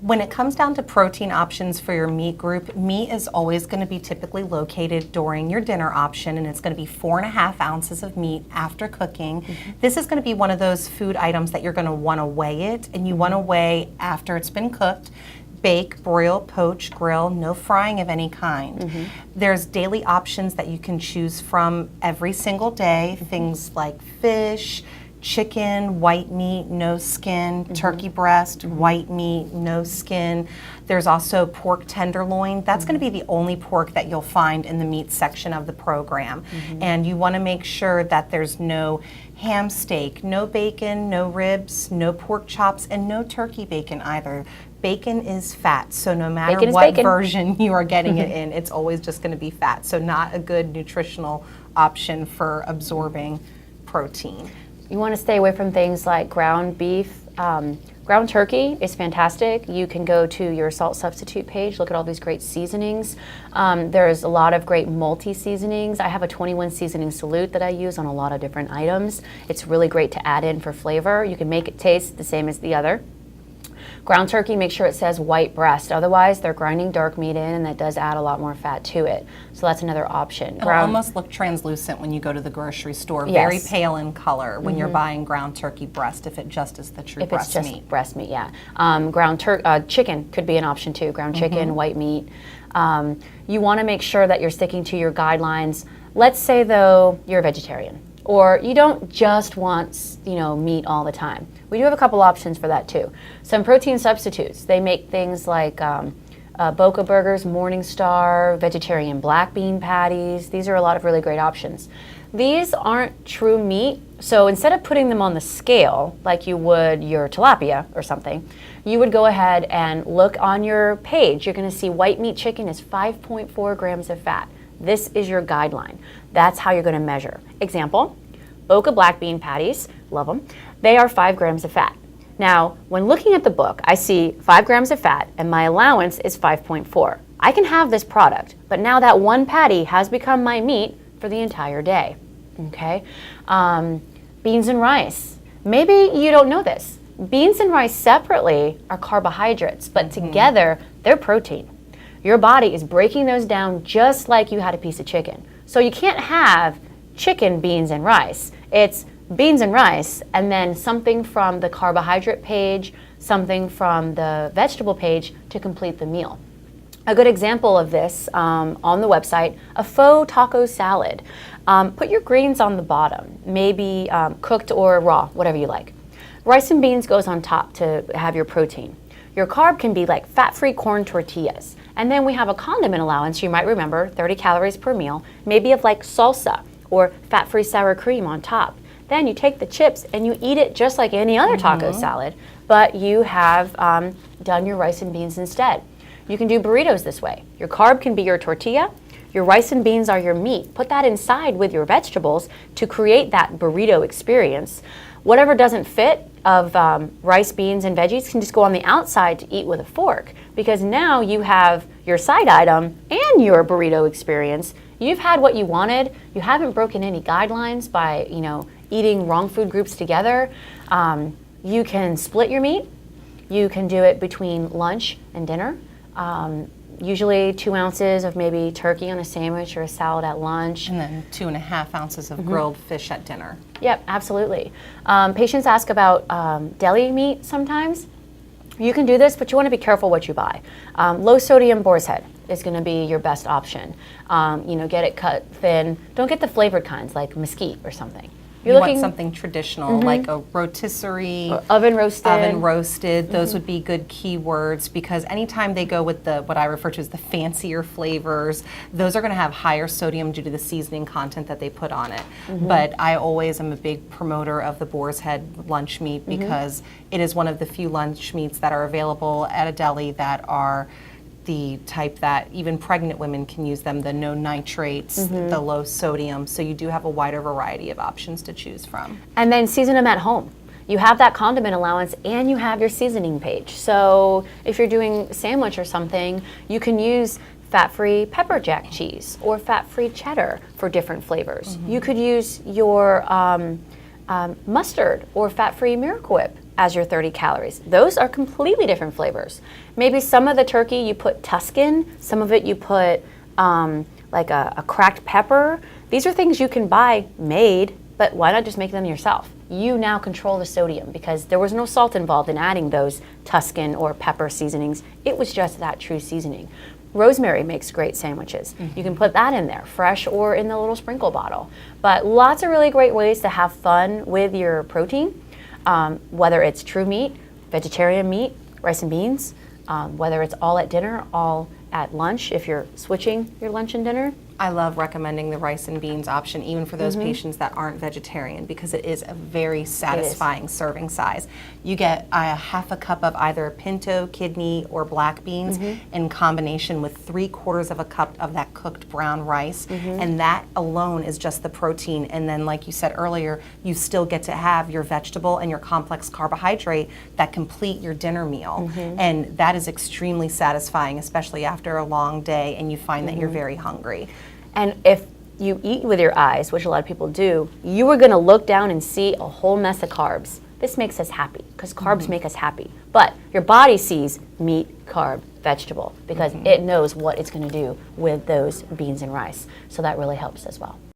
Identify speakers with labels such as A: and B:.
A: When it comes down to protein options for your meat group, meat is always going to be typically located during your dinner option, and it's going to be 4.5 ounces of meat after cooking. This is going to be one of those food items that you're going to want to weigh it, and you want to weigh after it's been cooked. Bake, broil, poach, grill, no frying of any kind. There's daily options that you can choose from every single day, things like fish, chicken, white meat, no skin, turkey breast, white meat, no skin. There's also pork tenderloin. That's going to be the only pork that you'll find in the meat section of the program. And you want to make sure that there's no ham steak, no bacon, no ribs, no pork chops, and no turkey bacon either. Bacon is fat, so no matter what version you are getting it in, it's always just going to be fat. So not a good nutritional option for absorbing protein.
B: You want to stay away from things like ground beef. Ground turkey is fantastic. You can go to your salt substitute page, look at all these great seasonings. There's a lot of great multi-seasonings. I have a 21 seasoning salute that I use on a lot of different items. It's really great to add in for flavor. You can make it taste the same as the other. Ground turkey, make sure it says white breast. Otherwise, they're grinding dark meat in, and that does add a lot more fat to it. So that's another option.
A: It'll almost look translucent when you go to the grocery store. Yes. Very pale in color when you're buying ground turkey breast, if it just is the true breast meat.
B: If it's just breast meat, yeah. Chicken could be an option too. Ground chicken, white meat. You want to make sure that you're sticking to your guidelines. Let's say, though, you're a vegetarian, or you don't just want, meat all the time. We do have a couple options for that too. Some protein substitutes. They make things like Boca Burgers, Morningstar, vegetarian black bean patties. These are a lot of really great options. These aren't true meat, so instead of putting them on the scale like you would your tilapia or something, you would go ahead and look on your page. You're going to see white meat chicken is 5.4 grams of fat. This is your guideline. That's how you're going to measure. Example, Boca black bean patties, love them. They are 5 grams of fat. Now, when looking at the book, I see 5 grams of fat and my allowance is 5.4. I can have this product, but now that one patty has become my meat for the entire day. Okay? Beans and rice. Maybe you don't know this. Beans and rice separately are carbohydrates, but together they're protein. Your body is breaking those down just like you had a piece of chicken. So you can't have chicken, beans, and rice. It's beans and rice, and then something from the carbohydrate page, something from the vegetable page to complete the meal. A good example of this on the website, a faux taco salad. Put your greens on the bottom, maybe cooked or raw, whatever you like. Rice and beans goes on top to have your protein. Your carb can be like fat-free corn tortillas. And then we have a condiment allowance, you might remember, 30 calories per meal, maybe of like salsa or fat-free sour cream on top. Then you take the chips and you eat it just like any other taco salad, but you have done your rice and beans instead. You can do burritos this way. Your carb can be your tortilla, your rice and beans are your meat. Put that inside with your vegetables to create that burrito experience. Whatever doesn't fit of rice, beans, and veggies can just go on the outside to eat with a fork, because now you have your side item and your burrito experience. You've had what you wanted. You haven't broken any guidelines by, eating wrong food groups together. You can split your meat. You can do it between lunch and dinner. Usually 2 ounces of maybe turkey on a sandwich or a salad at lunch.
A: And then 2.5 ounces of grilled fish at dinner.
B: Yep, absolutely. Patients ask about deli meat sometimes. You can do this, but you want to be careful what you buy. Low sodium boar's head is going to be your best option. Get it cut thin. Don't get the flavored kinds like mesquite or something.
A: You want something traditional, like a rotisserie,
B: or oven roasted.
A: Oven roasted. Those would be good keywords, because anytime they go with what I refer to as the fancier flavors, those are going to have higher sodium due to the seasoning content that they put on it. But I always am a big promoter of the boar's head lunch meat, because it is one of the few lunch meats that are available at a deli that are the type that even pregnant women can use them, the no nitrates, the low sodium, so you do have a wider variety of options to choose from.
B: And then season them at home. You have that condiment allowance and you have your seasoning page. So if you're doing a sandwich or something, you can use fat-free pepper jack cheese or fat-free cheddar for different flavors. You could use your mustard or fat-free Miracle Whip as your 30 calories. Those are completely different flavors. Maybe some of the turkey you put Tuscan, some of it you put like a cracked pepper. These are things you can buy made, but why not just make them yourself? You now control the sodium because there was no salt involved in adding those Tuscan or pepper seasonings. It was just that true seasoning. Rosemary makes great sandwiches. You can put that in there, fresh or in the little sprinkle bottle. But lots of really great ways to have fun with your protein, whether it's true meat, vegetarian meat, rice and beans, whether it's all at dinner, all at lunch if you're switching your lunch and dinner.
A: I love recommending the rice and beans option, even for those patients that aren't vegetarian, because it is a very satisfying serving size. You get a half a cup of either pinto, kidney, or black beans in combination with 3/4 of a cup of that cooked brown rice, and that alone is just the protein. And then, like you said earlier, you still get to have your vegetable and your complex carbohydrate that complete your dinner meal, and that is extremely satisfying, especially after a long day and you find that you're very hungry.
B: And if you eat with your eyes, which a lot of people do, you are going to look down and see a whole mess of carbs. This makes us happy because carbs make us happy. But your body sees meat, carb, vegetable because it knows what it's going to do with those beans and rice. So that really helps as well.